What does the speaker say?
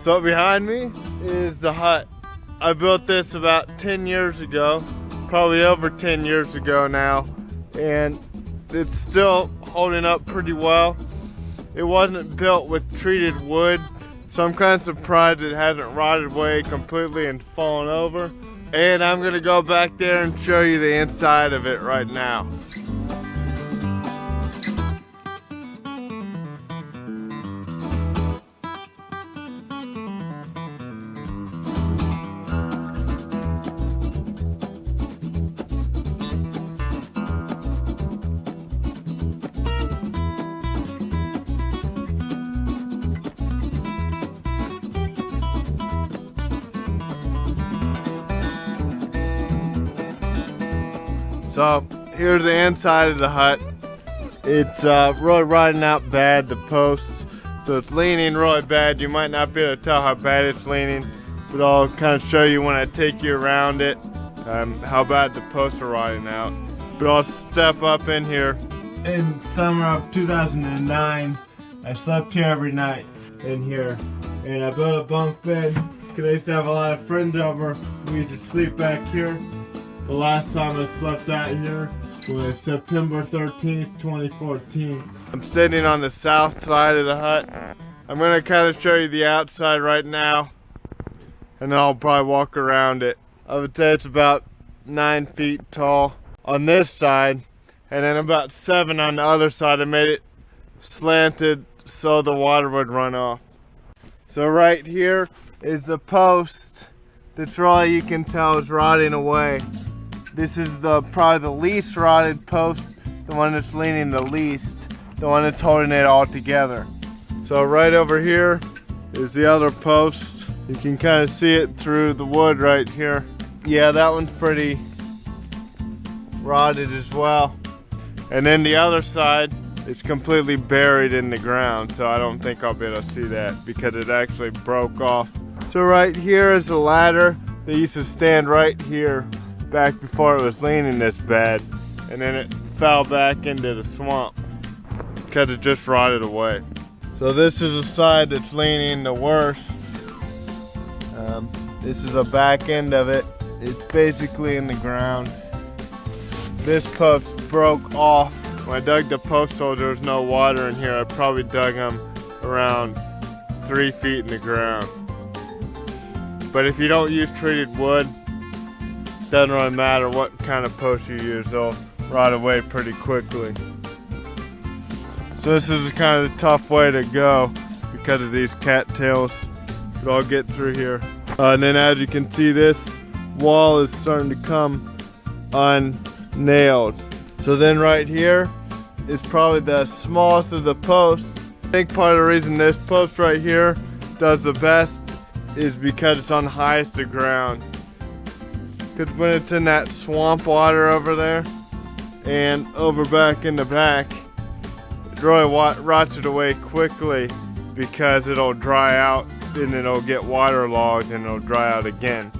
So behind me is the hut. I built this about 10 years ago, probably over 10 years ago now, and it's still holding up pretty well. It wasn't built with treated wood, so I'm kind of surprised it hasn't rotted away completely and fallen over. And I'm gonna go back there and show you the inside of it right now. So here's the inside of the hut. It's really rotting out bad, the posts. So it's leaning really bad. You might not be able to tell how bad it's leaning, but I'll kind of show you when I take you around it how bad the posts are rotting out. But I'll step up in here. In summer of 2009, I slept here every night in here. And I built a bunk bed because I used to have a lot of friends over. We used to sleep back here. The last time I slept out here was September 13th, 2014. I'm sitting on the south side of the hut. I'm going to kind of show you the outside right now, and then I'll probably walk around it. I would say it's about 9 feet tall on this side, and then about 7 on the other side. I made it slanted so the water would run off. So right here is the post that's really, you can tell, is rotting away. This is probably the least rotted post, the one that's leaning the least, the one that's holding it all together. So right over here is the other post. You can kind of see it through the wood right here. Yeah, that one's pretty rotted as well. And then the other side is completely buried in the ground, so I don't think I'll be able to see that because it actually broke off. So right here is the ladder that used to stand right here back before it was leaning this bad, and then it fell back into the swamp because it just rotted away. So this is the side that's leaning the worst. This is the back end of it. It's basically in the ground. This post broke off. When I dug the post hole, there was no water in here. I probably dug them around 3 feet in the ground. But if you don't use treated wood, doesn't really matter what kind of post you use, they'll rot away pretty quickly. So this is kind of a tough way to go because of these cattails, but I'll get through here. And then as you can see, this wall is starting to come unnailed. So then right here is probably the smallest of the posts. I think part of the reason this post right here does the best is because it's on the highest of ground. Because when it's in that swamp water over there and over back in the back, it really rots it away quickly because it'll dry out and it'll get waterlogged and it'll dry out again.